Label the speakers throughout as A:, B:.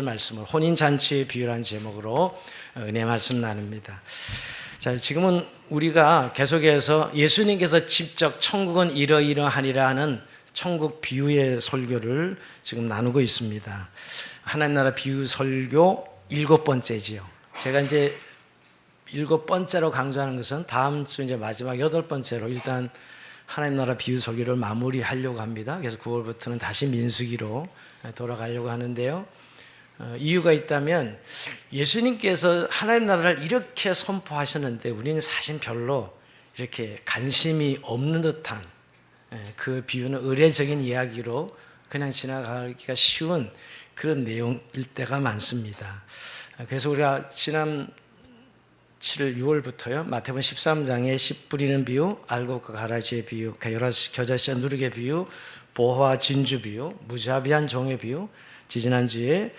A: 말씀을 혼인잔치의 비유라는 제목으로 은혜 말씀 나눕니다. 자, 지금은 우리가 계속해서 예수님께서 직접 천국은 이러이러하니라 하는 천국 비유의 설교를 지금 나누고 있습니다. 하나님 나라 비유 설교 7번째지요. 제가 이제 7번째로 강조하는 것은 다음 주 이제 마지막 8번째로 일단 하나님 나라 비유 설교를 마무리하려고 합니다. 그래서 9월부터는 다시 민수기로 돌아가려고 하는데요. 이유가 있다면 예수님께서 하나님 나라를 이렇게 선포하셨는데 우리는 사실 별로 이렇게 관심이 없는 듯한 그 비유는 의례적인 이야기로 그냥 지나가기가 쉬운 그런 내용일 때가 많습니다. 그래서 우리가 지난 7월 6월부터요 마태복음 13장의 씨 뿌리는 비유, 알곡과 가라지의 비유, 겨자씨와 누룩의 비유, 보화와 진주 비유, 무자비한 종의 비유, 지지난주에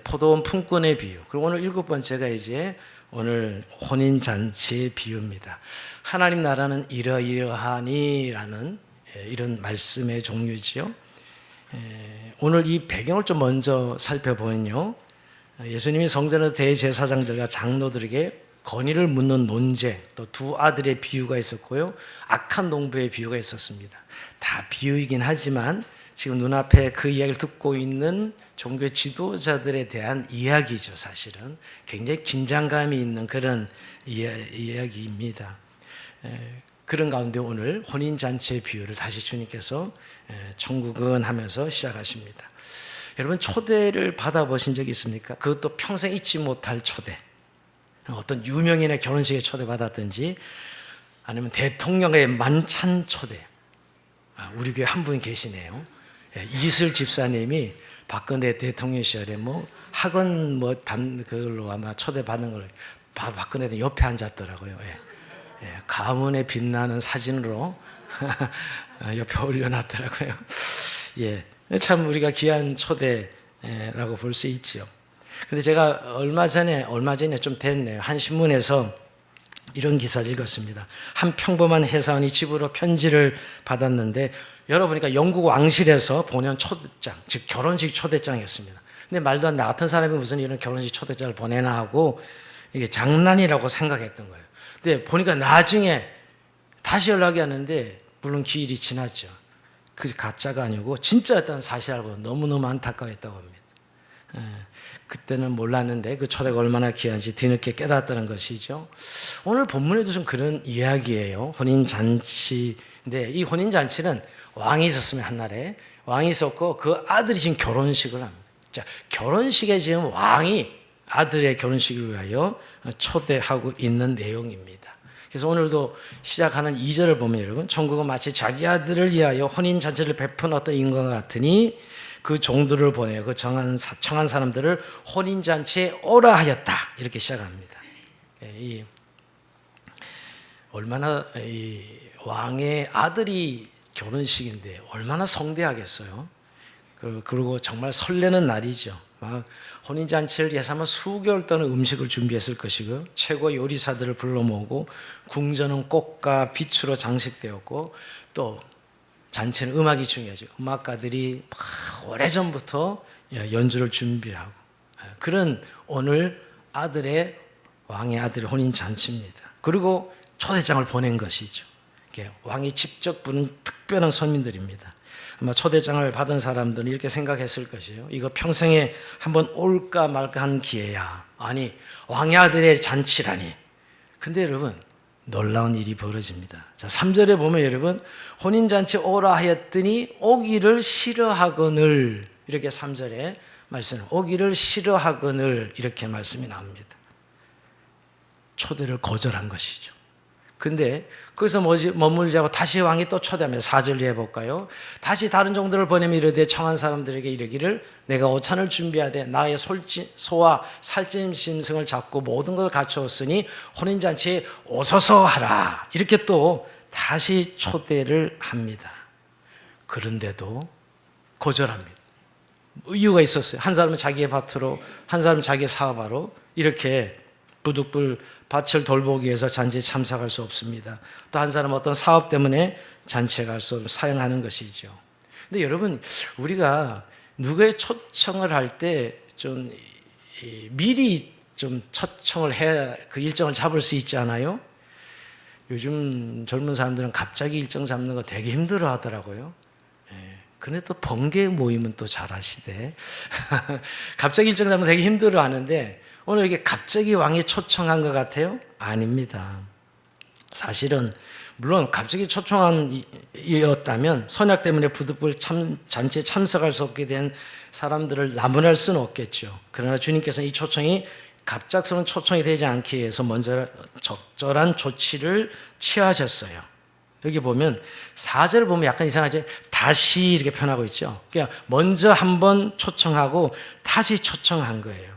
A: 포도원 품꾼의 비유, 그리고 오늘 7번째가 이제 오늘 혼인잔치의 비유입니다. 하나님 나라는 이러이러하니라는 이런 말씀의 종류지요. 오늘 이 배경을 좀 먼저 살펴보면요, 예수님이 성전의 대제사장들과 장로들에게 건의를 묻는 논제, 또 두 아들의 비유가 있었고요, 악한 농부의 비유가 있었습니다. 다 비유이긴 하지만 지금 눈앞에 그 이야기를 듣고 있는 종교 지도자들에 대한 이야기죠. 사실은 굉장히 긴장감이 있는 그런 이야기입니다. 그런 가운데 오늘 혼인잔치의 비유를 다시 주님께서 천국은 하면서 시작하십니다. 여러분, 초대를 받아보신 적이 있습니까? 그것도 평생 잊지 못할 초대. 어떤 유명인의 결혼식에 초대받았든지 아니면 대통령의 만찬 초대. 우리 교회 한 분 계시네요. 이슬 집사님이 박근혜 대통령 시절에 학원 그걸로 아마 초대받는 걸 박근혜도 옆에 앉았더라고요. 가문에 빛나는 사진으로 옆에 올려놨더라고요. 참 우리가 귀한 초대라고 볼 수 있지요. 근데 제가 얼마 전에 좀 됐네요. 한 신문에서 이런 기사를 읽었습니다. 한 평범한 회사원이 집으로 편지를 받았는데 열어보니까 영국 왕실에서 보낸 초대장, 즉 결혼식 초대장이었습니다. 근데 말도 안 나 같은 사람이 무슨 이런 결혼식 초대장을 보내나 하고 이게 장난이라고 생각했던 거예요. 근데 보니까 나중에 다시 연락이 왔는데 물론 기일이 지났죠. 그게 가짜가 아니고 진짜였다는 사실 알고 너무너무 안타까웠다고 합니다. 그때는 몰랐는데 그 초대가 얼마나 귀한지 뒤늦게 깨달았다는 것이죠. 오늘 본문에도 좀 그런 이야기예요. 혼인잔치인데 이 혼인잔치는 왕이 있었으면 한날에 왕이 있었고 그 아들이 지금 결혼식을 합니다. 자, 결혼식에 지금 왕이 아들의 결혼식을 위하여 초대하고 있는 내용입니다. 그래서 오늘도 시작하는 2절을 보면 여러분, 천국은 마치 자기 아들을 위하여 혼인잔치를 베푼 어떤 인과 같으니 그 종들을 보내어 그 청한 사람들을 혼인잔치에 오라 하였다. 이렇게 시작합니다. 얼마나 왕의 아들이 결혼식인데 얼마나 성대하겠어요. 그리고 정말 설레는 날이죠. 막 혼인잔치를 위해서 수개월 동안 음식을 준비했을 것이고 최고 요리사들을 불러 모으고 궁전은 꽃과 빛으로 장식되었고 또 잔치는 음악이 중요하죠. 음악가들이 오래전부터 연주를 준비하고 그런 오늘 왕의 아들의 혼인잔치입니다. 그리고 초대장을 보낸 것이죠. 왕이 직접 부른 특별한 손님들입니다. 아마 초대장을 받은 사람들은 이렇게 생각했을 것이에요. 이거 평생에 한번 올까 말까 하는 기회야. 아니, 왕의 아들의 잔치라니. 근데 여러분, 놀라운 일이 벌어집니다. 자, 3절에 보면 여러분, 혼인잔치 오라 하였더니 오기를 싫어하거늘, 이렇게 3절에 말씀, 오기를 싫어하거늘 이렇게 말씀이 나옵니다. 초대를 거절한 것이죠. 근데 거기서 머물지 않고 다시 왕이 또 초대하면 4절 해볼까요? 다시 다른 종들을 보내며 이르되 청한 사람들에게 이르기를 내가 오찬을 준비하되 나의 소와 살찐 짐승을 잡고 모든 걸 갖추었으니 혼인잔치에 오소서 하라. 이렇게 또 다시 초대를 합니다. 그런데도 거절합니다. 이유가 있었어요. 한 사람은 자기의 밭으로, 한 사람은 자기의 사업하러 이렇게 부득불 밭을 돌보기 위해서 잔치에 참석할 수 없습니다. 또 한 사람은 어떤 사업 때문에 잔치에 갈 수 없고 사용하는 것이죠. 근데 여러분, 우리가 누구의 초청을 할 때 좀 미리 좀 초청을 해야 그 일정을 잡을 수 있지 않아요? 요즘 젊은 사람들은 갑자기 일정 잡는 거 되게 힘들어 하더라고요. 그런데 또 번개 모임은 또 잘하시대. 갑자기 일정 잡는 거 되게 힘들어 하는데 오늘 이게 갑자기 왕이 초청한 것 같아요? 아닙니다. 사실은 물론 갑자기 초청한 이었다면 선약 때문에 부득불 잔치에 참석할 수 없게 된 사람들을 나무랄 수는 없겠죠. 그러나 주님께서는 이 초청이 갑작스러운 초청이 되지 않기 위해서 먼저 적절한 조치를 취하셨어요. 여기 보면 4절 보면 약간 이상하죠. 다시 이렇게 표현하고 있죠. 그냥 먼저 한번 초청하고 다시 초청한 거예요.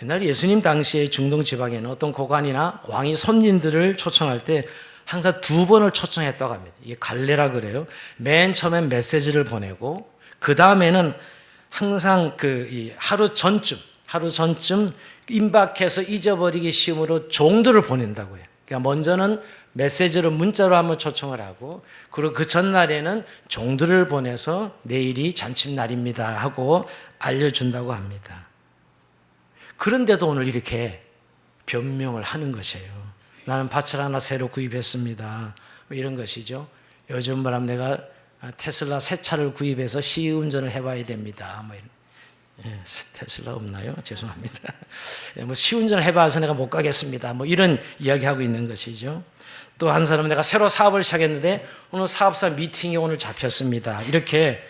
A: 옛날 예수님 당시에 중동 지방에는 어떤 고관이나 왕이 손님들을 초청할 때 항상 2번을 초청했다고 합니다. 이게 갈례라 그래요. 맨 처음엔 메시지를 보내고 그 다음에는 항상 하루 전쯤 임박해서 잊어버리기 쉬움으로 종들을 보낸다고 해요. 그러니까 먼저는 메시지로 문자로 한번 초청을 하고 그리고 그 전날에는 종들을 보내서 내일이 잔칫날입니다 하고 알려준다고 합니다. 그런데도 오늘 이렇게 변명을 하는 것이에요. 나는 밭을 하나 새로 구입했습니다. 뭐 이런 것이죠. 요즘 말하면 내가 테슬라 새 차를 구입해서 시운전을 해봐야 됩니다. 뭐 이런. 테슬라 없나요? 죄송합니다. 뭐 시운전을 해봐서 내가 못 가겠습니다. 뭐 이런 이야기하고 있는 것이죠. 또 한 사람은 내가 새로 사업을 시작했는데 오늘 사업사 미팅이 오늘 잡혔습니다. 이렇게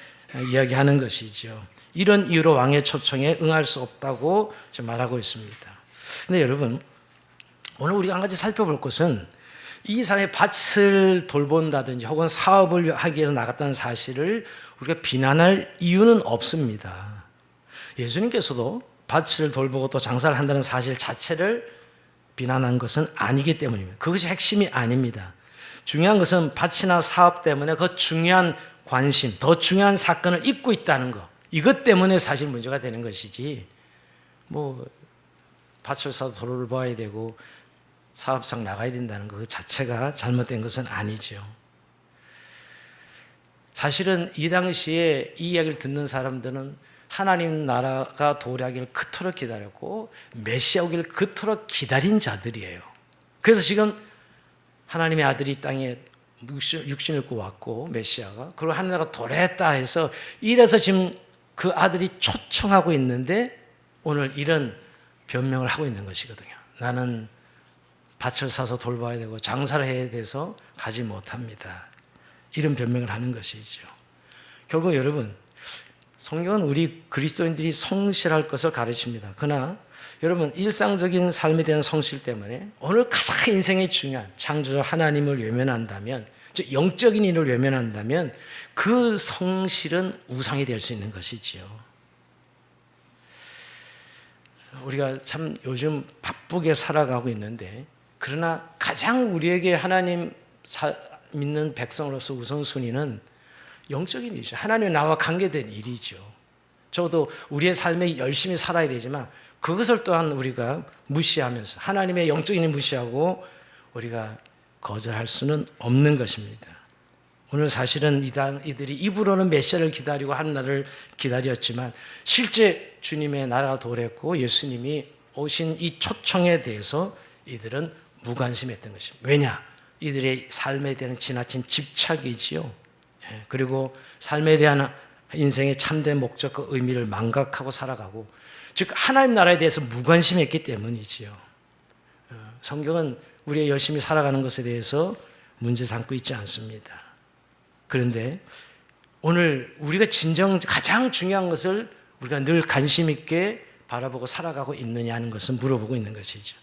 A: 이야기하는 것이죠. 이런 이유로 왕의 초청에 응할 수 없다고 말하고 있습니다. 근데 여러분, 오늘 우리가 한 가지 살펴볼 것은 이 사람의 밭을 돌본다든지 혹은 사업을 하기 위해서 나갔다는 사실을 우리가 비난할 이유는 없습니다. 예수님께서도 밭을 돌보고 또 장사를 한다는 사실 자체를 비난한 것은 아니기 때문입니다. 그것이 핵심이 아닙니다. 중요한 것은 밭이나 사업 때문에 그 중요한 관심, 더 중요한 사건을 잊고 있다는 것, 이것 때문에 사실 문제가 되는 것이지 뭐 밭을 사서 도로를 봐야 되고 사업상 나가야 된다는 것 자체가 잘못된 것은 아니죠. 사실은 이 당시에 이 이야기를 듣는 사람들은 하나님 나라가 도래하기를 그토록 기다렸고 메시아 오기를 그토록 기다린 자들이에요. 그래서 지금 하나님의 아들이 땅에 육신을 입고 왔고 메시아가 그리고 하나님 나라가 도래했다 해서 이래서 지금 그 아들이 초청하고 있는데 오늘 이런 변명을 하고 있는 것이거든요. 나는 밭을 사서 돌봐야 되고 장사를 해야 돼서 가지 못합니다. 이런 변명을 하는 것이죠. 결국 여러분, 성경은 우리 그리스도인들이 성실할 것을 가르칩니다. 그러나 여러분, 일상적인 삶에 대한 성실 때문에 오늘 가장 인생에 중요한 창조주 하나님을 외면한다면, 즉 영적인 일을 외면한다면 그 성실은 우상이 될 수 있는 것이지요. 우리가 참 요즘 바쁘게 살아가고 있는데 그러나 가장 우리에게 하나님 믿는 백성으로서 우선순위는 영적인 일이죠. 하나님의 나와 관계된 일이죠. 저도 우리의 삶에 열심히 살아야 되지만 그것을 또한 우리가 무시하면서 하나님의 영적인 일 무시하고 우리가 거절할 수는 없는 것입니다. 오늘 사실은 이들이 입으로는 메시아를 기다리고 하나님을 기다렸지만 실제 주님의 나라가 도래했고 예수님이 오신 이 초청에 대해서 이들은 무관심했던 것입니다. 왜냐? 이들의 삶에 대한 지나친 집착이지요. 그리고 삶에 대한 인생의 참된 목적과 의미를 망각하고 살아가고 즉 하나님 나라에 대해서 무관심했기 때문이지요. 성경은 우리가 열심히 살아가는 것에 대해서 문제 삼고 있지 않습니다. 그런데 오늘 우리가 진정 가장 중요한 것을 우리가 늘 관심 있게 바라보고 살아가고 있느냐 하는 것을 물어보고 있는 것이죠.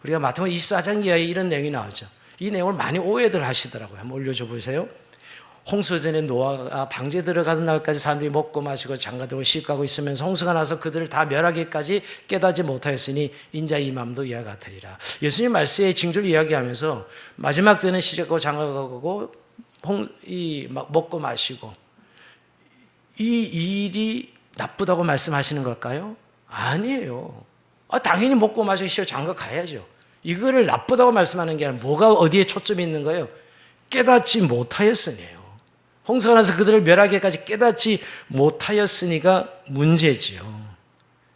A: 우리가 마태복음 24장 이하에 이런 내용이 나오죠. 이 내용을 많이 오해들 하시더라고요. 한번 올려줘 보세요. 홍수전에 노아가 방주에 들어가던 날까지 사람들이 먹고 마시고 장가들고 시집가고 있으면서 홍수가 나서 그들을 다 멸하기까지 깨닫지 못하였으니 인자 임함도 이와 같으리라. 예수님 말씀의 징조를 이야기하면서 마지막 때는 시집가고 장가가고 먹고 마시고 이 일이 나쁘다고 말씀하시는 걸까요? 아니에요. 당연히 먹고 마시고 시집 장가 가야죠. 이거를 나쁘다고 말씀하는 게 아니라 뭐가 어디에 초점이 있는 거예요? 깨닫지 못하였으니요. 홍수가 나서 그들을 멸하기까지 깨닫지 못하였으니가 문제지요.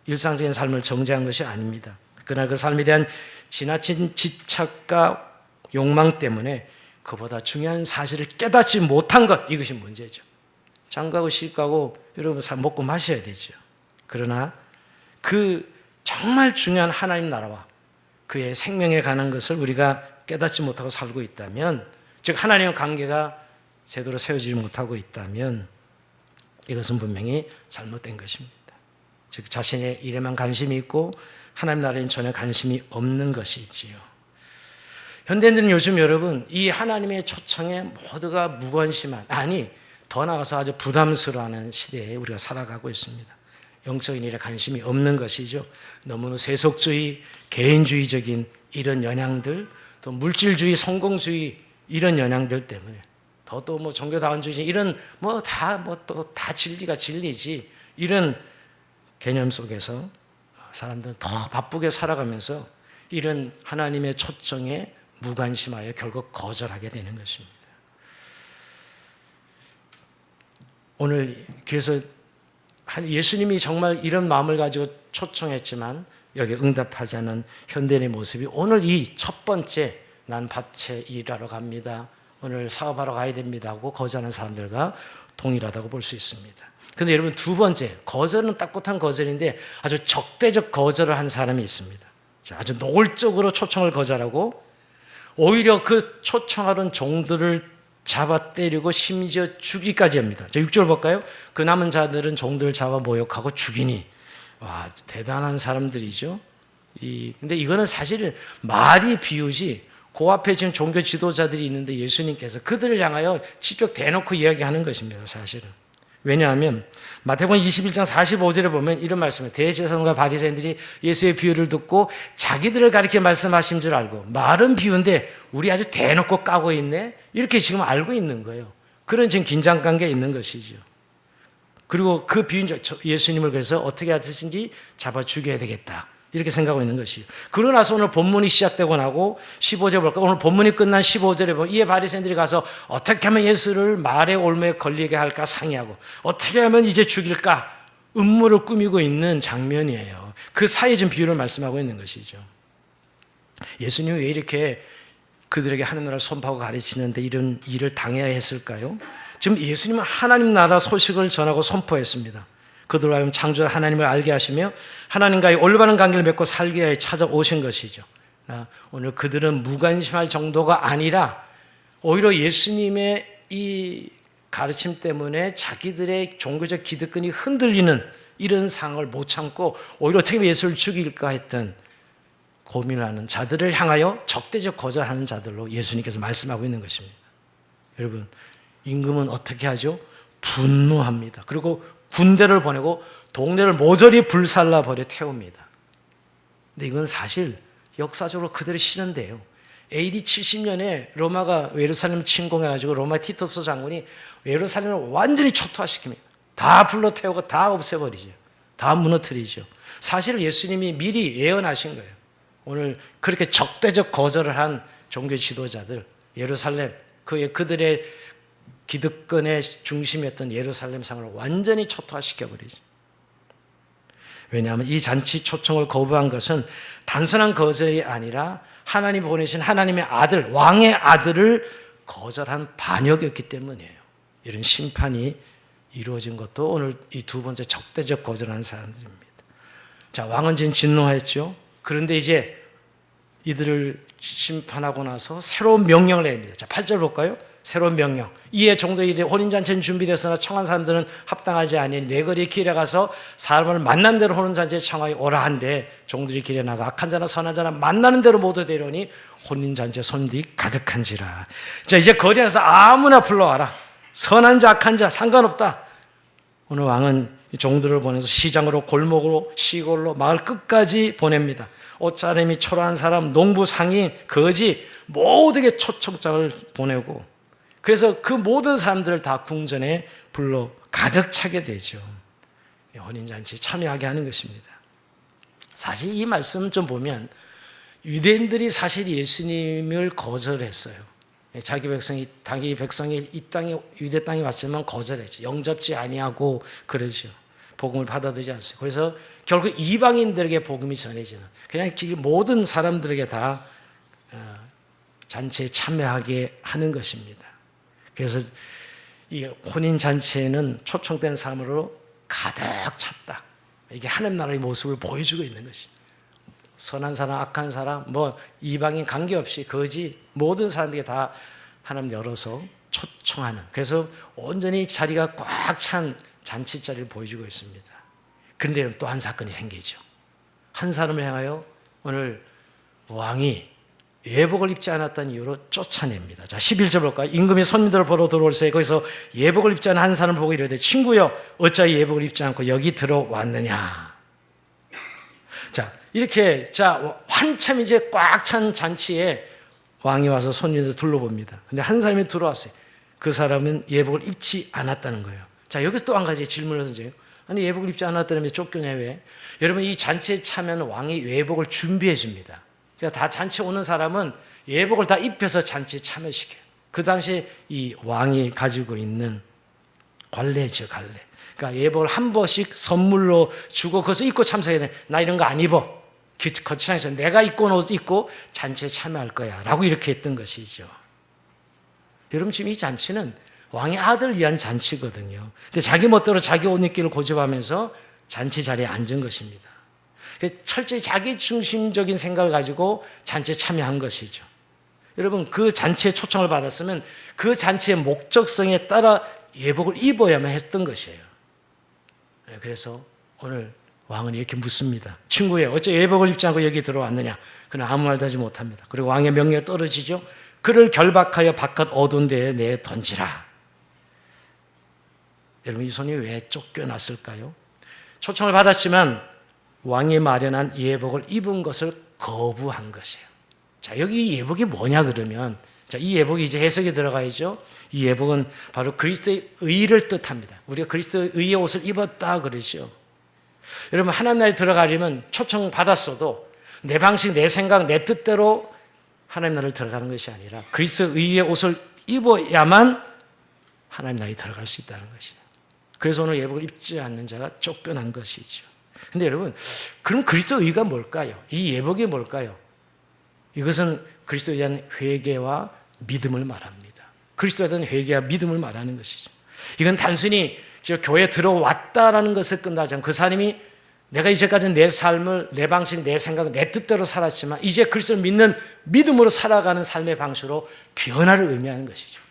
A: 일상적인 삶을 정죄한 것이 아닙니다. 그러나 그 삶에 대한 지나친 집착과 욕망 때문에 그보다 중요한 사실을 깨닫지 못한 것, 이것이 문제죠. 장가고 시집가고 여러분 먹고 마셔야 되죠. 그러나 그 정말 중요한 하나님 나라와 그의 생명에 관한 것을 우리가 깨닫지 못하고 살고 있다면, 즉 하나님의 관계가 제대로 세워지지 못하고 있다면 이것은 분명히 잘못된 것입니다. 즉 자신의 일에만 관심이 있고 하나님 나라에는 전혀 관심이 없는 것이지요. 현대인들은 요즘 여러분 이 하나님의 초청에 모두가 무관심한, 아니 더 나아가서 아주 부담스러워하는 시대에 우리가 살아가고 있습니다. 영적인 일에 관심이 없는 것이죠. 너무나 세속주의, 개인주의적인 이런 영향들, 또 물질주의, 성공주의 이런 영향들 때문에 또 뭐 종교다원주의 이런 다 진리가 진리지 이런 개념 속에서 사람들은 더 바쁘게 살아가면서 이런 하나님의 초청에 무관심하여 결국 거절하게 되는 것입니다. 오늘 그래서 예수님이 정말 이런 마음을 가지고 초청했지만 여기 응답하지 않은 현대인의 모습이 오늘 이 첫 번째, 난 밭에 일하러 갑니다, 오늘 사업하러 가야 됩니다 하고 거절하는 사람들과 동일하다고 볼 수 있습니다. 그런데 여러분 두 번째, 거절은 딱붙한 거절인데 아주 적대적 거절을 한 사람이 있습니다. 아주 노골적으로 초청을 거절하고 오히려 그 초청하던 종들을 잡아 때리고 심지어 죽이까지 합니다. 6절 볼까요? 그 남은 자들은 종들을 잡아 모욕하고 죽이니. 와, 대단한 사람들이죠. 근데 이거는 사실은 말이 비유지, 그 앞에 지금 종교 지도자들이 있는데 예수님께서 그들을 향하여 직접 대놓고 이야기하는 것입니다, 사실은. 왜냐하면 마태복음 21장 45절에 보면 이런 말씀을, 대제사장과 바리새인들이 예수의 비유를 듣고 자기들을 가리켜 말씀하신 줄 알고, 말은 비유인데 우리 아주 대놓고 까고 있네, 이렇게 지금 알고 있는 거예요. 그런 지금 긴장관계에 있는 것이죠. 그리고 그 비유인 예수님을 그래서 어떻게 하듯인지 잡아 죽여야 되겠다, 이렇게 생각하고 있는 것이에요. 그러고 나서 오늘 본문이 시작되고 나고 15절 볼까? 오늘 본문이 끝난 15절에 보면 이에 바리새인들이 가서 어떻게 하면 예수를 말의 올무에 걸리게 할까 상의하고 어떻게 하면 이제 죽일까 음모를 꾸미고 있는 장면이에요. 그 사이에 좀 비유를 말씀하고 있는 것이죠. 예수님이 왜 이렇게 그들에게 하는 나라를 선포하고 가르치는데 이런 일을 당해야 했을까요? 지금 예수님은 하나님 나라 소식을 전하고 선포했습니다. 그들로 하여금 창조자 하나님을 알게 하시며 하나님과의 올바른 관계를 맺고 살게 하여 찾아오신 것이죠. 오늘 그들은 무관심할 정도가 아니라 오히려 예수님의 이 가르침 때문에 자기들의 종교적 기득권이 흔들리는 이런 상황을 못 참고 오히려 어떻게 하면 예수를 죽일까 했던 고민을 하는 자들을 향하여 적대적 거절하는 자들로 예수님께서 말씀하고 있는 것입니다. 여러분, 임금은 어떻게 하죠? 분노합니다. 그리고 군대를 보내고 동네를 모조리 불살라 버려 태웁니다. 근데 이건 사실 역사적으로 그대로 실현돼요. AD 70년에 로마가 예루살렘을 침공해가지고 로마 티토스 장군이 예루살렘을 완전히 초토화시킵니다. 다 불러 태우고 다 없애버리죠. 다 무너뜨리죠. 사실 예수님이 미리 예언하신 거예요. 오늘 그렇게 적대적 거절을 한 종교 지도자들, 예루살렘, 그들의 기득권의 중심이었던 예루살렘 상을 완전히 초토화시켜버리죠. 왜냐하면 이 잔치 초청을 거부한 것은 단순한 거절이 아니라 하나님 보내신 하나님의 아들, 왕의 아들을 거절한 반역이었기 때문이에요. 이런 심판이 이루어진 것도 오늘 이 두 번째 적대적 거절한 사람들입니다. 자, 왕은 지금 진노했죠. 그런데 이제 이들을 심판하고 나서 새로운 명령을 내립니다. 자, 8절 볼까요? 새로운 명령. 이에 종들이 혼인잔치는 준비되었으나 청한 사람들은 합당하지 아니니 내거리 길에 가서 사람을 만난 대로 혼인잔치에 청하여 오라 한데 종들이 길에 나가 악한 자나 선한 자나 만나는 대로 모두 데려오니 혼인잔치에 손들이 가득한지라. 자, 이제 거리 안에서 아무나 불러와라. 선한 자 악한 자 상관없다. 오늘 왕은 종들을 보내서 시장으로 골목으로 시골로 마을 끝까지 보냅니다. 옷차림이 초라한 사람, 농부, 상인, 거지 모두에게 초청장을 보내고 그래서 그 모든 사람들을 다 궁전에 불러 가득 차게 되죠. 혼인잔치에 참여하게 하는 것입니다. 사실 이 말씀 좀 보면 유대인들이 사실 예수님을 거절했어요. 자기 백성이 이 땅에 유대 땅에 왔지만 거절했죠. 영접지 아니하고 그러죠. 복음을 받아들이지 않습니다. 그래서 결국 이방인들에게 복음이 전해지는, 그냥 모든 사람들에게 다 잔치에 참여하게 하는 것입니다. 그래서 이 혼인잔치에는 초청된 사람으로 가득 찼다. 이게 하나님 나라의 모습을 보여주고 있는 것이. 선한 사람, 악한 사람, 이방인 관계없이 거지 모든 사람들이 다 하나님 열어서 초청하는. 그래서 온전히 자리가 꽉 찬 잔치 자리를 보여주고 있습니다. 그런데 또 한 사건이 생기죠. 한 사람을 향하여 오늘 왕이 예복을 입지 않았다는 이유로 쫓아냅니다. 자, 11절 볼까요? 임금이 손님들을 보러 들어올세 거기서 예복을 입지 않은 한 사람을 보고 이르되 친구여 어찌하여 예복을 입지 않고 여기 들어왔느냐. 자, 이렇게 한참 이제 꽉 찬 잔치에 왕이 와서 손님들 둘러봅니다. 근데 한 사람이 들어왔어요. 그 사람은 예복을 입지 않았다는 거예요. 자, 여기서 또 한 가지 질문을 던져요. 아니, 예복을 입지 않았다면 쫓겨내 왜? 여러분, 이 잔치에 참여하는 왕이 예복을 준비해 줍니다. 그러니까 다 잔치에 오는 사람은 예복을 다 입혀서 잔치에 참여시켜요. 그 당시에 이 왕이 가지고 있는 관례죠, 관례. 그러니까 예복을 한 번씩 선물로 주고 그것을 입고 참석해야 돼. 나 이런 거 안 입어. 거치장에서 내가 입고 온 옷 입고 잔치에 참여할 거야 라고 이렇게 했던 것이죠. 여러분, 지금 이 잔치는 왕의 아들 위한 잔치거든요. 근데 자기 멋대로 자기 옷 입기를 고집하면서 잔치 자리에 앉은 것입니다. 철저히 자기 중심적인 생각을 가지고 잔치에 참여한 것이죠. 여러분, 그 잔치에 초청을 받았으면 그 잔치의 목적성에 따라 예복을 입어야만 했던 것이에요. 그래서 오늘 왕은 이렇게 묻습니다. 친구여, 어째 예복을 입지 않고 여기 들어왔느냐? 그는 아무 말도 하지 못합니다. 그리고 왕의 명령이 떨어지죠. 그를 결박하여 바깥 어두운 데에 내 던지라. 여러분, 이 손이 왜 쫓겨났을까요? 초청을 받았지만 왕이 마련한 예복을 입은 것을 거부한 것이에요. 자, 여기 예복이 뭐냐 그러면, 자, 이 예복이 이제 해석이 들어가야죠. 이 예복은 바로 그리스도의 의를 뜻합니다. 우리가 그리스도의 의의 옷을 입었다 그러죠. 여러분, 하나님 나라에 들어가려면 초청 받았어도 내 방식, 내 생각, 내 뜻대로 하나님 나라를 들어가는 것이 아니라 그리스도의 의의 옷을 입어야만 하나님 나라에 들어갈 수 있다는 것이에요. 그래서 오늘 예복을 입지 않는 자가 쫓겨난 것이죠. 근데 여러분, 그럼 그리스도의 의가 뭘까요? 이 예복이 뭘까요? 이것은 그리스도에 대한 회개와 믿음을 말합니다. 그리스도에 대한 회개와 믿음을 말하는 것이죠. 이건 단순히 교회에 들어왔다라는 것을 끝나지 않고 그 사람이 내가 이제까지 내 삶을 내 방식, 내 생각, 내 뜻대로 살았지만 이제 그리스도를 믿는 믿음으로 살아가는 삶의 방식으로 변화를 의미하는 것이죠.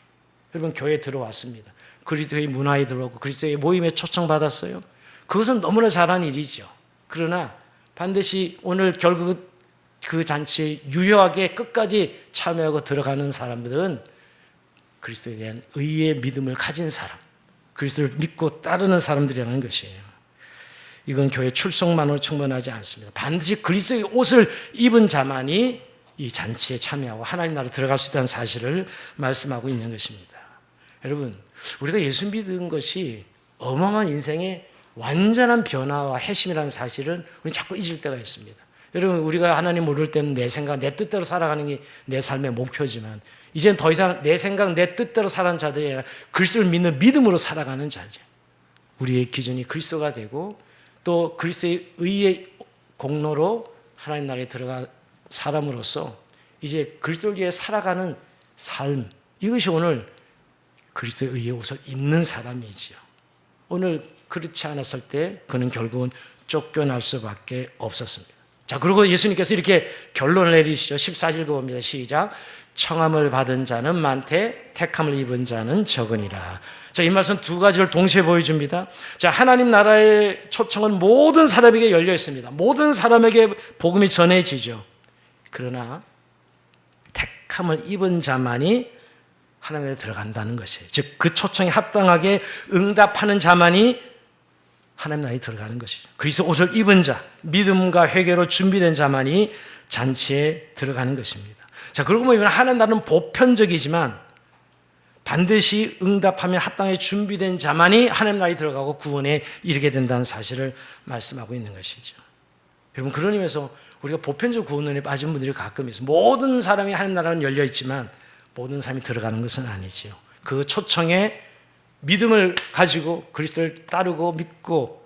A: 여러분, 교회에 들어왔습니다. 그리스도의 문화에 들어오고 그리스도의 모임에 초청받았어요. 그것은 너무나 잘한 일이죠. 그러나 반드시 오늘 결국 그 잔치에 유효하게 끝까지 참여하고 들어가는 사람들은 그리스도에 대한 의의 믿음을 가진 사람, 그리스도를 믿고 따르는 사람들이라는 것이에요. 이건 교회 출석만으로 충분하지 않습니다. 반드시 그리스도의 옷을 입은 자만이 이 잔치에 참여하고 하나님 나라에 들어갈 수 있다는 사실을 말씀하고 있는 것입니다. 여러분, 우리가 예수 믿은 것이 어마어마한 인생의 완전한 변화와 핵심이라는 사실은 우리 자꾸 잊을 때가 있습니다. 여러분, 우리가 하나님 모를 때는 내 생각, 내 뜻대로 살아가는 게 내 삶의 목표지만 이제는 더 이상 내 생각, 내 뜻대로 살아가는 자들이 아니라 그리스도를 믿는 믿음으로 살아가는 자죠. 우리의 기준이 그리스도가 되고 또 그리스도의 의의 공로로 하나님 나라에 들어간 사람으로서 이제 그리스도를 위해 살아가는 삶, 이것이 오늘 그리스도의 의의 옷을 입는 사람이지요. 오늘 그렇지 않았을 때 그는 결국은 쫓겨날 수밖에 없었습니다. 자, 그리고 예수님께서 이렇게 결론을 내리시죠. 14절 봅니다. 시작. 청함을 받은 자는 많되 택함을 입은 자는 적으니라. 자, 이 말씀 두 가지를 동시에 보여줍니다. 자, 하나님 나라의 초청은 모든 사람에게 열려 있습니다. 모든 사람에게 복음이 전해지죠. 그러나 택함을 입은 자만이 하나님 나라에 들어간다는 것이에요. 즉, 그 초청에 합당하게 응답하는 자만이 하나님 나라에 들어가는 것이죠. 그리스도 옷을 입은 자, 믿음과 회개로 준비된 자만이 잔치에 들어가는 것입니다. 자, 그러고 보면 하나님 나라는 보편적이지만 반드시 응답하며 합당하게 준비된 자만이 하나님 나라에 들어가고 구원에 이르게 된다는 사실을 말씀하고 있는 것이죠. 여러분, 그런 의미에서 우리가 보편적 구원론에 빠진 분들이 가끔 있어요. 모든 사람이 하나님 나라는 열려 있지만 모든 사람이 들어가는 것은 아니지요. 그 초청에 믿음을 가지고 그리스도를 따르고 믿고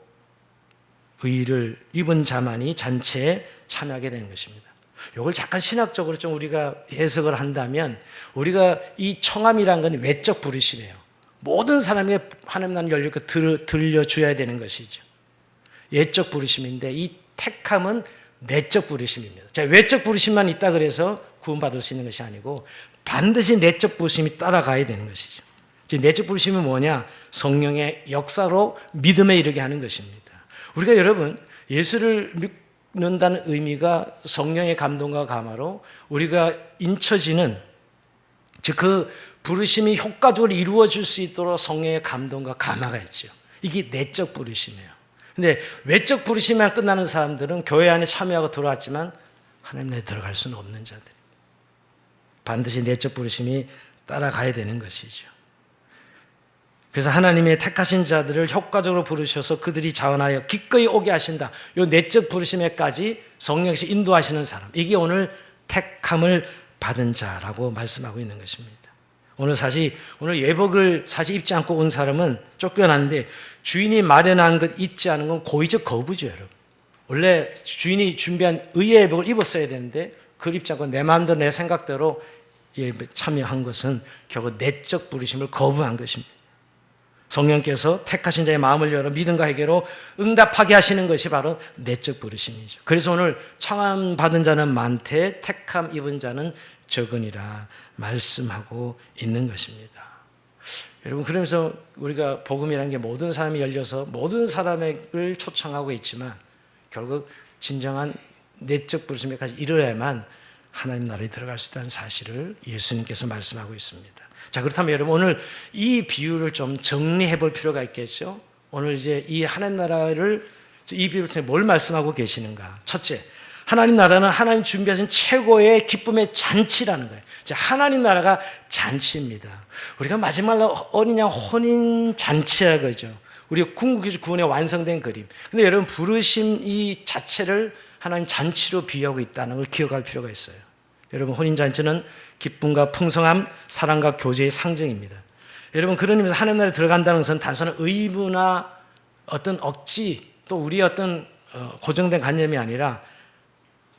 A: 의를 입은 자만이 잔치에 참여하게 되는 것입니다. 이걸 잠깐 신학적으로 좀 우리가 해석을 한다면 우리가 이 청함이란 건 외적 부르심이에요. 모든 사람에게 하나님 나라는 열려있고 들려줘야 되는 것이죠. 외적 부르심인데 이 택함은 내적 부르심입니다. 자, 외적 부르심만 있다 그래서 구원받을 수 있는 것이 아니고 반드시 내적 부르심이 따라가야 되는 것이죠. 내적 부르심이 뭐냐? 성령의 역사로 믿음에 이르게 하는 것입니다. 우리가 여러분 예수를 믿는다는 의미가 성령의 감동과 감화로 우리가 인쳐지는 즉 그 부르심이 효과적으로 이루어질 수 있도록 성령의 감동과 감화가 있죠. 이게 내적 부르심이에요. 근데 외적 부르심만 끝나는 사람들은 교회 안에 참여하고 들어왔지만 하나님 나라에 들어갈 수는 없는 자들입니다. 반드시 내적 부르심이 따라가야 되는 것이죠. 그래서 하나님의 택하신 자들을 효과적으로 부르셔서 그들이 자원하여 기꺼이 오게 하신다. 이 내적 부르심에까지 성령께서 인도하시는 사람. 이게 오늘 택함을 받은 자라고 말씀하고 있는 것입니다. 오늘 예복을 사실 입지 않고 온 사람은 쫓겨났는데 주인이 마련한 것 입지 않은 건 고의적 거부죠, 여러분. 원래 주인이 준비한 의의 예복을 입었어야 되는데 그걸 입지 않고 내 마음대로 내 생각대로 참여한 것은 결국 내적 부르심을 거부한 것입니다. 성령께서 택하신 자의 마음을 열어 믿음과 회개로 응답하게 하시는 것이 바로 내적 부르심이죠. 그래서 오늘 청함 받은 자는 많되 택함 입은 자는 적으니라 말씀하고 있는 것입니다. 여러분, 그러면서 우리가 복음이라는 게 모든 사람이 열려서 모든 사람을 초청하고 있지만 결국 진정한 내적 부르심에까지 이르러야만 하나님 나라에 들어갈 수 있다는 사실을 예수님께서 말씀하고 있습니다. 자, 그렇다면 여러분 오늘 이 비유를 좀 정리해 볼 필요가 있겠죠. 오늘 이제 이 하나님 나라를 이 비유를 통해 뭘 말씀하고 계시는가? 첫째, 하나님 나라는 하나님 준비하신 최고의 기쁨의 잔치라는 거예요. 자, 하나님 나라가 잔치입니다. 우리가 마지막으로 어린 양 혼인 잔치라 그러죠. 우리 궁극의 구원에 완성된 그림. 근데 여러분 부르심 이 자체를 하나님 잔치로 비유하고 있다는 걸 기억할 필요가 있어요. 여러분 혼인 잔치는 기쁨과 풍성함, 사랑과 교제의 상징입니다. 여러분 그런 의미에서 하나님 나라에 들어간다는 것은 단순한 의무나 어떤 억지 또 우리의 어떤 고정된 관념이 아니라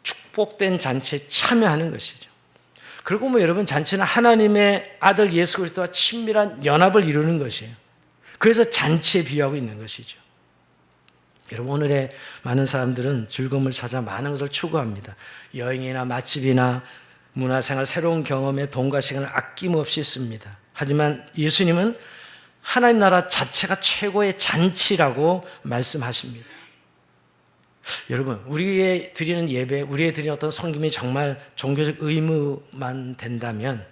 A: 축복된 잔치에 참여하는 것이죠. 그리고 여러분 잔치는 하나님의 아들 예수 그리스도와 친밀한 연합을 이루는 것이에요. 그래서 잔치에 비유하고 있는 것이죠. 여러분 오늘의 많은 사람들은 즐거움을 찾아 많은 것을 추구합니다. 여행이나 맛집이나 문화생활 새로운 경험에 돈과 시간을 아낌없이 씁니다. 하지만 예수님은 하나님 나라 자체가 최고의 잔치라고 말씀하십니다. 여러분 우리의 드리는 예배, 우리의 드리는 어떤 섬김이 정말 종교적 의무만 된다면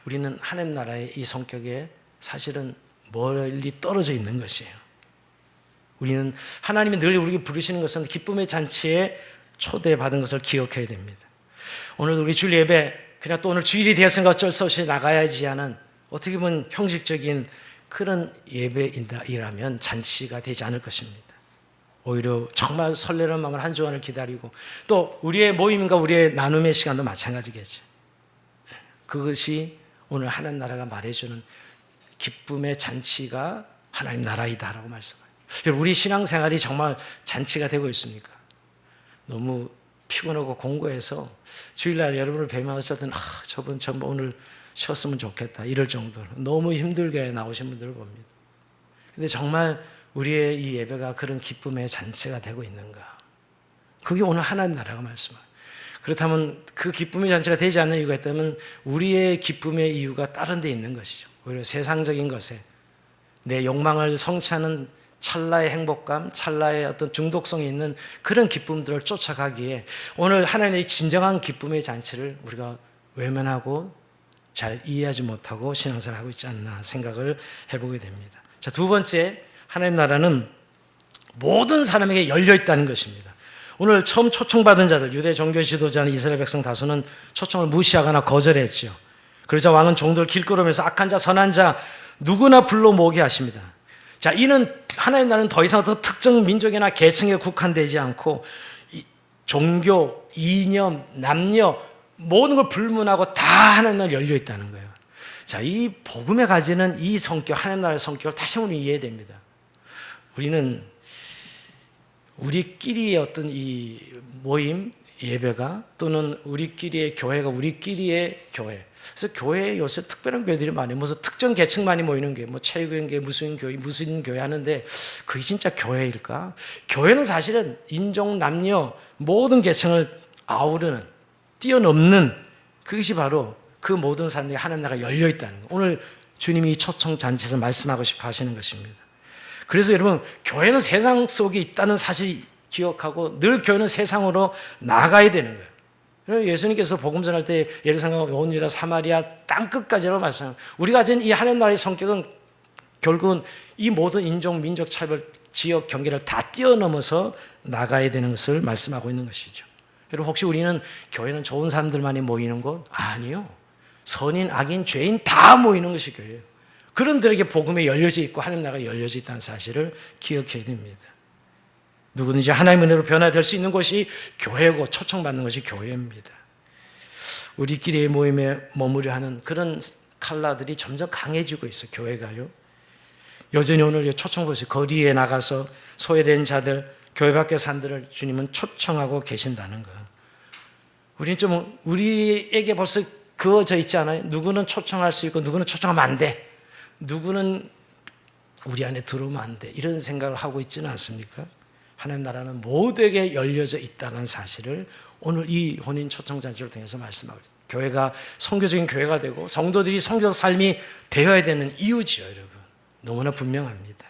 A: 우리는 하나님 나라의 이 성격에 사실은 멀리 떨어져 있는 것이에요. 우리는 하나님이 늘 우리에게 부르시는 것은 기쁨의 잔치에 초대받은 것을 기억해야 됩니다. 오늘 우리 주일 예배 그냥 또 오늘 주일이 되었으니까 어쩔 수 없이 나가야지 하는 어떻게 보면 형식적인 그런 예배이라면 잔치가 되지 않을 것입니다. 오히려 정말 설레는 마음으로 한 주간을 기다리고 또 우리의 모임과 우리의 나눔의 시간도 마찬가지겠죠. 그것이 오늘 하나님 나라가 말해주는 기쁨의 잔치가 하나님 나라이다라고 말씀해요. 우리 신앙생활이 정말 잔치가 되고 있습니까? 너무 피곤하고 공고해서 주일날 여러분을 뵈면 어쨌든 저분 전부 오늘 쉬었으면 좋겠다 이럴 정도로 너무 힘들게 나오신 분들을 봅니다. 근데 정말 우리의 이 예배가 그런 기쁨의 잔치가 되고 있는가? 그게 오늘 하나님 나라가 말씀합니다. 그렇다면 그 기쁨의 잔치가 되지 않는 이유가 있다면 우리의 기쁨의 이유가 다른 데 있는 것이죠. 오히려 세상적인 것에 내 욕망을 성취하는 찰나의 행복감, 찰나의 어떤 중독성이 있는 그런 기쁨들을 쫓아가기에 오늘 하나님의 진정한 기쁨의 잔치를 우리가 외면하고 잘 이해하지 못하고 신앙생활을 하고 있지 않나 생각을 해보게 됩니다. 자, 두 번째, 하나님 나라는 모든 사람에게 열려 있다는 것입니다. 오늘 처음 초청받은 자들, 유대 종교 지도자는 이스라엘 백성 다수는 초청을 무시하거나 거절했죠. 그러자 왕은 종들 길거름에서 악한 자, 선한 자 누구나 불러 모으게 하십니다. 자, 이는 하나님 나라는 더 이상 어떤 특정 민족이나 계층에 국한되지 않고 종교, 이념, 남녀 모든 걸 불문하고 다 하나님 나라에 열려 있다는 거예요. 자, 이 복음에 가지는 이 성격, 하나님 나라의 성격을 다시 한번 이해해야 됩니다. 우리는 우리끼리의 어떤 이 모임, 예배가 또는 우리끼리의 교회가 우리끼리의 교회. 그래서 교회에 요새 특별한 교회들이 많아요. 무슨 특정 계층만이 모이는 교회, 뭐 체육연계, 무슨 교회 하는데 그게 진짜 교회일까? 교회는 사실은 인종, 남녀 모든 계층을 아우르는, 뛰어넘는 그것이 바로 그 모든 사람들이 하나님 나라가 열려 있다는 거. 오늘 주님이 초청 잔치에서 말씀하고 싶어 하시는 것입니다. 그래서 여러분, 교회는 세상 속에 있다는 사실 기억하고 늘 교회는 세상으로 나가야 되는 거예요. 예수님께서 복음 전할 때 예루살렘, 온 유다, 사마리아 땅끝까지라고 말씀합니다. 우리가 가진 이 하나님 나라의 성격은 결국은 이 모든 인종, 민족, 차별, 지역, 경계를 다 뛰어넘어서 나가야 되는 것을 말씀하고 있는 것이죠. 여러분, 혹시 우리는 교회는 좋은 사람들만이 모이는 곳? 아니요. 선인, 악인, 죄인 다 모이는 것이 교회예요. 그런들에게 복음이 열려져 있고 하나님 나라가 열려져 있다는 사실을 기억해야 됩니다. 누구든지 하나님의 은혜로 변화될 수 있는 곳이 교회고 초청받는 것이 교회입니다. 우리끼리의 모임에 머무려 하는 그런 칼라들이 점점 강해지고 있어요. 교회가요. 여전히 오늘 초청보시 거리에 나가서 소외된 자들, 교회 밖의 산들을 주님은 초청하고 계신다는 거. 우리는 좀 우리에게 벌써 그어져 있지 않아요? 누구는 초청할 수 있고 누구는 초청하면 안 돼. 누구는 우리 안에 들어오면 안 돼. 이런 생각을 하고 있지는 않습니까? 하나님 나라는 모두에게 열려져 있다는 사실을 오늘 이 혼인 초청잔치를 통해서 말씀하고 있습니다. 교회가 선교적인 교회가 되고 성도들이 선교적 삶이 되어야 되는 이유지요, 여러분. 너무나 분명합니다.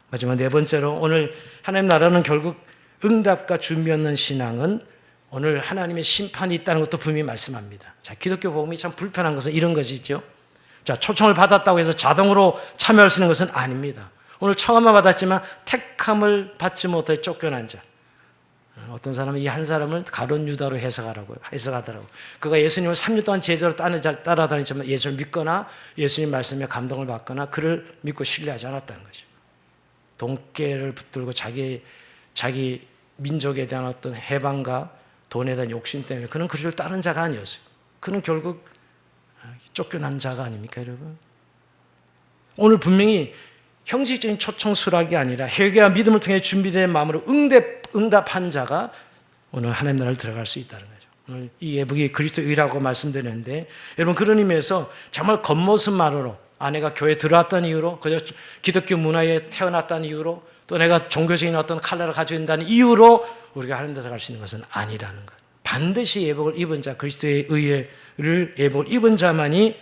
A: 마지막 네 번째로 오늘 하나님 나라는 결국 응답과 준비 없는 신앙은 오늘 하나님의 심판이 있다는 것도 분명히 말씀합니다. 자, 기독교 복음이 참 불편한 것은 이런 것이죠. 자, 초청을 받았다고 해서 자동으로 참여할 수 있는 것은 아닙니다. 오늘 청함을 받았지만 택함을 받지 못해 쫓겨난 자. 어떤 사람은 이 한 사람을 가룟 유다로 해석하더라고요. 그가 예수님을 3년 동안 제자로 따라다니지만 예수를 믿거나 예수님 말씀에 감동을 받거나 그를 믿고 신뢰하지 않았다는 거죠. 돈깨를 붙들고 자기 민족에 대한 어떤 해방과 돈에 대한 욕심 때문에 그는 그를 따른 자가 아니었어요. 그는 결국 쫓겨난 자가 아닙니까, 여러분? 오늘 분명히 형식적인 초청 수락이 아니라 회개와 믿음을 통해 준비된 마음으로 응답한 자가 오늘 하나님 나라를 들어갈 수 있다는 거죠. 오늘 이 예복이 그리스도의라고 말씀드렸는데 여러분, 그런 의미에서 정말 겉모습만으로 아내가 교회에 들어왔다는 이유로 그저 기독교 문화에 태어났다는 이유로 또 내가 종교적인 어떤 칼라를 가지고 있다는 이유로 우리가 하나님 나라에 들어갈 수 있는 것은 아니라는 것. 반드시 예복을 입은 자, 그리스도의 의를 예복을 입은 자만이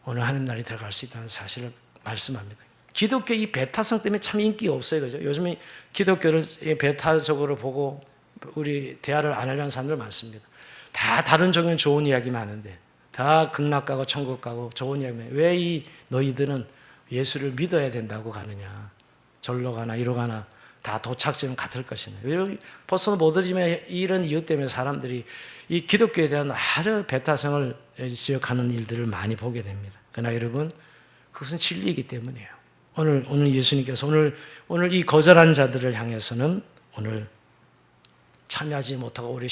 A: 오늘 하나님 나라에 들어갈 수 있다는 사실을 말씀합니다. 기독교 이 배타성 때문에 참 인기가 없어요. 그죠? 요즘에 기독교를 배타적으로 보고 우리 대화를 안 하려는 사람들 많습니다. 다 다른 종교는 좋은 이야기만 하는데 다 극락 가고 천국 가고 좋은 이야기만 해. 왜 이 너희들은 예수를 믿어야 된다고 가느냐. 절로 가나 이로 가나 다 도착점은 같을 것이네. 벌써 못 얻으면 이런 이유 때문에 사람들이 이 기독교에 대한 아주 배타성을 지적하는 일들을 많이 보게 됩니다. 그러나 여러분, 그것은 진리이기 때문이에요. 오늘 예수님께서 오늘 이 거절한 자들을 향해서는 오늘 참여하지 못하고 우리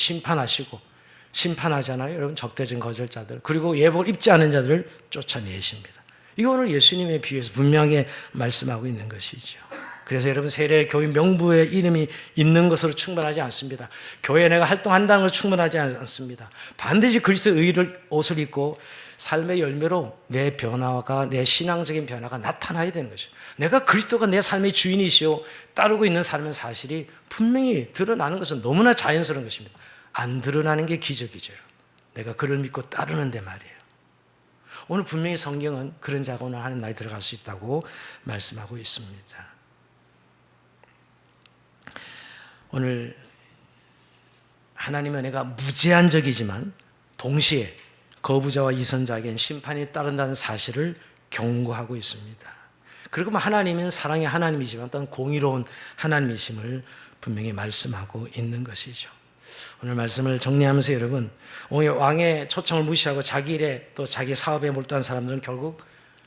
A: 심판하잖아요. 여러분, 적대적인 거절자들 그리고 예복을 입지 않은 자들을 쫓아내십니다. 이거 오늘 예수님의 비유에서 분명하게 말씀하고 있는 것이죠. 그래서 여러분, 세례 교인 명부에 이름이 있는 것으로 충분하지 않습니다. 교회에 내가 활동한다는 것으로 충분하지 않습니다. 반드시 그리스도의 의를 옷을 입고 삶의 열매로 내 변화가, 내 신앙적인 변화가 나타나야 되는 것이죠. 내가 그리스도가 내 삶의 주인이시오 따르고 있는 삶의 사실이 분명히 드러나는 것은 너무나 자연스러운 것입니다. 안 드러나는 게 기적이죠. 내가 그를 믿고 따르는데 말이에요. 오늘 분명히 성경은 그런 자가 오늘 하나님 나라에 들어갈 수 있다고 말씀하고 있습니다. 오늘 하나님의 은혜가 무제한적이지만 동시에 거부자와 이선자에겐 심판이 따른다는 사실을 경고하고 있습니다. 그리고 하나님은 사랑의 하나님이지만 또한 공의로운 하나님이심을 분명히 말씀하고 있는 것이죠. 오늘 말씀을 정리하면서 여러분, 오늘 왕의 초청을 무시하고 자기 일에 또 자기 사업에 몰두한 사람들은 결국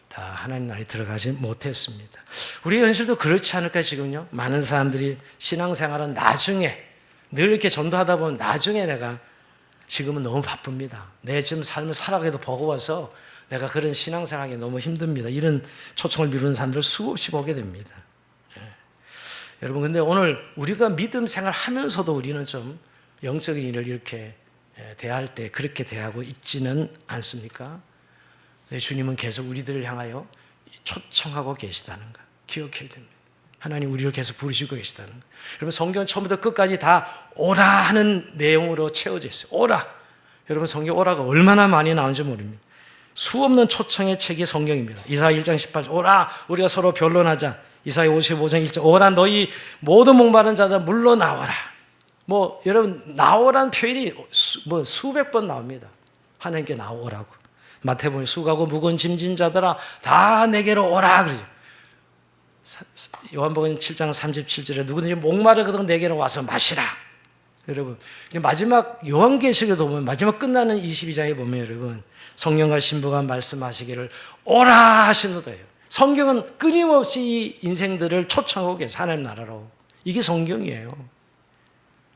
A: 다 하나님 나라에 들어가지 못했습니다. 우리 현실도 그렇지 않을까 지금요? 많은 사람들이 신앙생활은 나중에 늘 이렇게 전도하다 보면 나중에 내가 지금은 너무 바쁩니다. 내 지금 삶을 살아가기도 버거워서 내가 그런 신앙생활하기 너무 힘듭니다. 이런 초청을 미루는 사람들 수없이 보게 됩니다. 여러분, 근데 오늘 우리가 믿음 생활하면서도 우리는 좀 영적인 일을 이렇게 대할 때 그렇게 대하고 있지는 않습니까? 네, 주님은 계속 우리들을 향하여 초청하고 계시다는 거 기억해야 됩니다. 하나님 우리를 계속 부르시고 계시다는 거. 여러분, 성경 처음부터 끝까지 다 오라 하는 내용으로 채워져 있어요. 오라. 여러분, 성경 오라가 얼마나 많이 나온지 모릅니다. 수없는 초청의 책이 성경입니다. 이사야 1장 18절 오라 우리가 서로 변론하자. 이사야 55장 1절 오라 너희 모든 목마른 자들 물러 나와라. 여러분, 나오라는 표현이 수백 번 나옵니다. 하나님께 나오라고. 마태복음 수고하고 무거운 짐진 자들아 다 내게로 오라 그러죠. 요한복음 7장 37절에 누구든지 목마르거든 내게로 와서 마시라. 여러분, 마지막 요한계시록에도 보면 마지막 끝나는 22장에 보면 여러분 성령과 신부가 말씀하시기를 오라 하시노다예요. 성경은 끊임없이 인생들을 초청하고 계세요. 하나님 나라로. 이게 성경이에요.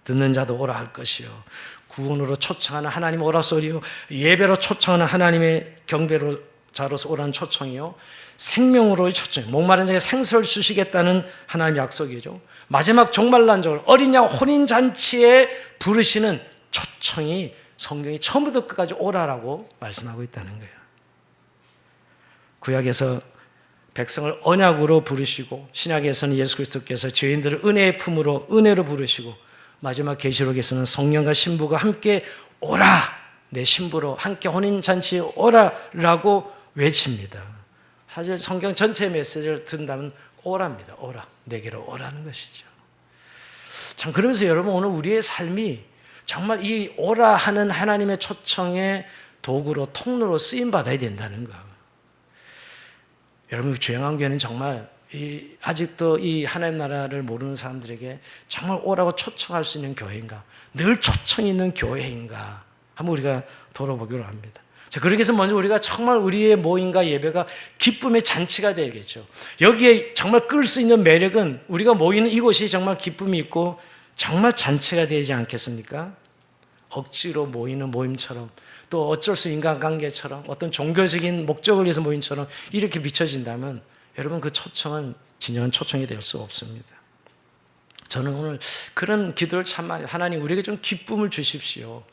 A: 듣는 자도 오라 할 것이요 구원으로 초청하는 하나님 오라 소리요 예배로 초청하는 하나님의 경배로 자로서 오라는 초청이요 생명으로의 초청, 목마른 자에게 생수를 주시겠다는 하나님의 약속이죠. 마지막 종말난 적을 어린 양 혼인잔치에 부르시는 초청이 성경이 처음부터 끝까지 오라라고 말씀하고 있다는 거예요. 구약에서 백성을 언약으로 부르시고 신약에서는 예수 그리스도께서 죄인들을 은혜의 품으로 은혜로 부르시고 마지막 계시록에서는 성령과 신부가 함께 오라 내 신부로 함께 혼인잔치에 오라라고 외칩니다. 사실 성경 전체의 메시지를 든다면 오라입니다. 오라. 내게로 오라는 것이죠. 참 그러면서 여러분 오늘 우리의 삶이 정말 이 오라 하는 하나님의 초청의 도구로 통로로 쓰임 받아야 된다는 거. 여러분 주영한교회는 정말 아직도 이 하나님 나라를 모르는 사람들에게 정말 오라고 초청할 수 있는 교회인가? 늘 초청이 있는 교회인가? 한번 우리가 돌아보기로 합니다. 자, 그렇게 해서 먼저 우리가 정말 우리의 모임과 예배가 기쁨의 잔치가 되겠죠. 여기에 정말 끌 수 있는 매력은 우리가 모이는 이곳이 정말 기쁨이 있고 정말 잔치가 되지 않겠습니까? 억지로 모이는 모임처럼 또 어쩔 수 인간관계처럼 어떤 종교적인 목적을 위해서 모임처럼 이렇게 비춰진다면 여러분 그 초청은 진정한 초청이 될 수 없습니다. 저는 오늘 그런 기도를 참 많이 하나님 우리에게 좀 기쁨을 주십시오.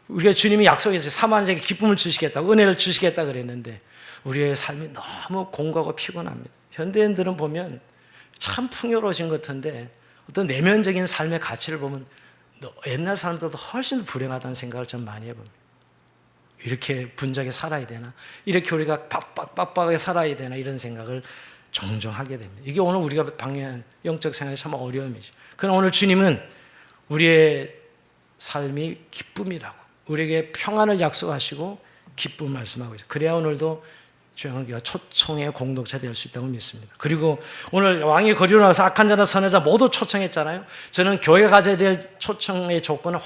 A: 우리가 주님이 약속했어요. 사모하는 자에게 기쁨을 주시겠다, 은혜를 주시겠다 그랬는데 우리의 삶이 너무 공고하고 피곤합니다. 현대인들은 보면 참 풍요로우신 것 같은데 어떤 내면적인 삶의 가치를 보면 옛날 사람들보다 훨씬 더 불행하다는 생각을 좀 많이 해봅니다. 이렇게 분주하게 살아야 되나? 이렇게 우리가 빡빡하게 살아야 되나? 이런 생각을 종종 하게 됩니다. 이게 오늘 우리가 방해한 영적 생활의 참 어려움이죠. 그러나 오늘 주님은 우리의 삶이 기쁨이라고 우리에게 평안을 약속하시고 기쁨 말씀하고 있어요. 그래야 오늘도 주영한교회가 초청의 공동체 될 수 있다고 믿습니다. 그리고 오늘 왕이 거리로 나와서 악한 자나 선한 자 모두 초청했잖아요. 저는 교회가 가져야 될 초청의 조건은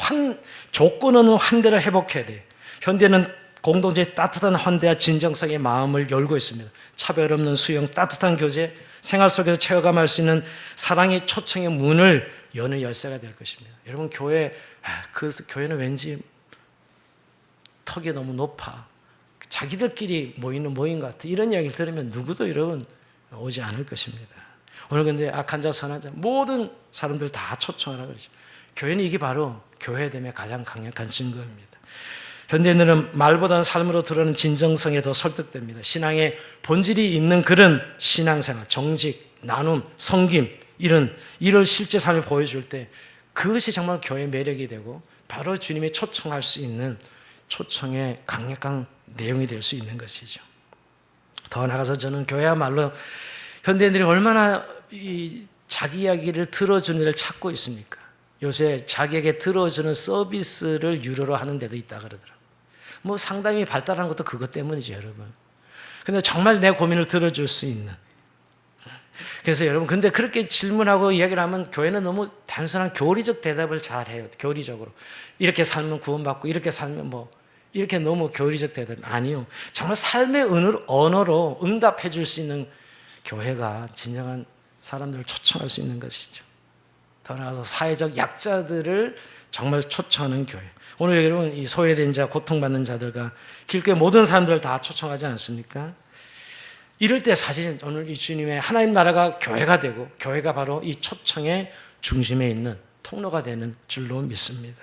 A: 조건은 환대를 회복해야 돼요. 현대는 공동체의 따뜻한 환대와 진정성의 마음을 열고 있습니다. 차별 없는 수용, 따뜻한 교제, 생활 속에서 체험할 수 있는 사랑의 초청의 문을 여는 열쇠가 될 것입니다. 여러분 교회는 왠지 턱이 너무 높아. 자기들끼리 모이는 모임 같아. 이런 이야기를 들으면 누구도 여러분 오지 않을 것입니다. 오늘 근데 악한 자, 선한 자 모든 사람들 다 초청하라 그러죠. 교회는 이게 바로 교회됨의 가장 강력한 증거입니다. 현대인들은 말보다는 삶으로 드러나는 진정성에 더 설득됩니다. 신앙의 본질이 있는 그런 신앙생활, 정직, 나눔, 섬김 이를 실제 삶을 보여줄 때 그것이 정말 교회의 매력이 되고 바로 주님이 초청할 수 있는 초청의 강력한 내용이 될 수 있는 것이죠. 더 나아가서 저는 교회야말로 현대인들이 얼마나 자기 이야기를 들어주는 일을 찾고 있습니까? 요새 자기에게 들어주는 서비스를 유료로 하는 데도 있다 그러더라고요. 상담이 발달한 것도 그것 때문이죠, 여러분. 근데 정말 내 고민을 들어줄 수 있는. 그래서 여러분, 근데 그렇게 질문하고 이야기를 하면 교회는 너무 단순한 교리적 대답을 잘 해요. 교리적으로. 이렇게 살면 구원받고, 이렇게 살면 이렇게 너무 교리적 대답. 아니요. 정말 삶의 언어로 응답해 줄 수 있는 교회가 진정한 사람들을 초청할 수 있는 것이죠. 더 나아가서 사회적 약자들을 정말 초청하는 교회. 오늘 여러분 이 소외된 자, 고통받는 자들과 길거리 모든 사람들을 다 초청하지 않습니까? 이럴 때 사실 오늘 이 주님의 하나님 나라가 교회가 되고 교회가 바로 이 초청의 중심에 있는 통로가 되는 줄로 믿습니다.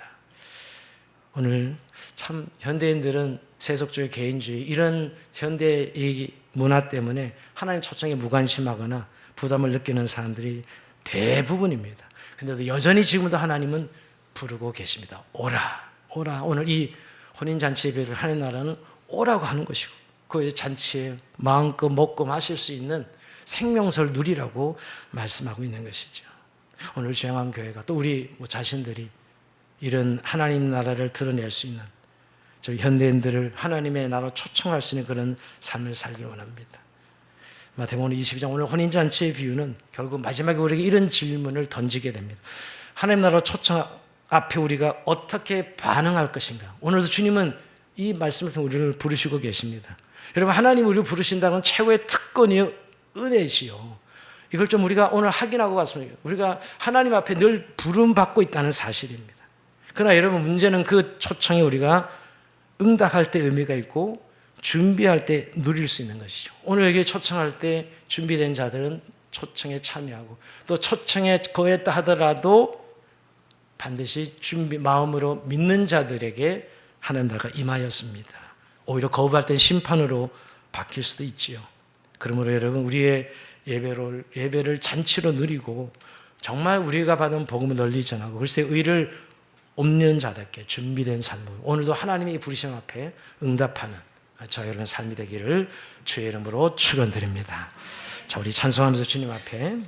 A: 오늘 참 현대인들은 세속주의, 개인주의 이런 현대의 문화 때문에 하나님 초청에 무관심하거나 부담을 느끼는 사람들이 대부분입니다. 그런데도 여전히 지금도 하나님은 부르고 계십니다. 오라, 오라. 오늘 이 혼인잔치 예배를 하는 나라는 오라고 하는 것이고 그 잔치에 마음껏 먹고 마실 수 있는 생명설 누리라고 말씀하고 있는 것이죠. 오늘 주양한교회가 또 우리 자신들이 이런 하나님 나라를 드러낼 수 있는 저희 현대인들을 하나님의 나라로 초청할 수 있는 그런 삶을 살기를 원합니다. 마태복음 22장 오늘 혼인잔치의 비유는 결국 마지막에 우리에게 이런 질문을 던지게 됩니다. 하나님 나라 초청 앞에 우리가 어떻게 반응할 것인가. 오늘도 주님은 이 말씀을 통해 우리를 부르시고 계십니다. 여러분, 하나님이 우리를 부르신다는 최고의 특권이요, 은혜시요. 이걸 좀 우리가 오늘 확인하고 갔습니다. 우리가 하나님 앞에 늘 부름받고 있다는 사실입니다. 그러나 여러분, 문제는 그 초청에 우리가 응답할 때 의미가 있고 준비할 때 누릴 수 있는 것이죠. 오늘 여기 초청할 때 준비된 자들은 초청에 참여하고 또 초청에 거했다 하더라도 반드시 마음으로 믿는 자들에게 하나님 나라가 임하였습니다. 오히려 거부할 땐 심판으로 바뀔 수도 있지요. 그러므로 여러분, 우리의 예배를 잔치로 누리고 정말 우리가 받은 복음을 널리 전하고 글쎄 의를 없는 자답게 준비된 삶으로 오늘도 하나님의 부르심 앞에 응답하는 저 여러분의 삶이 되기를 주의 이름으로 축원드립니다. 자, 우리 찬송하면서 주님 앞에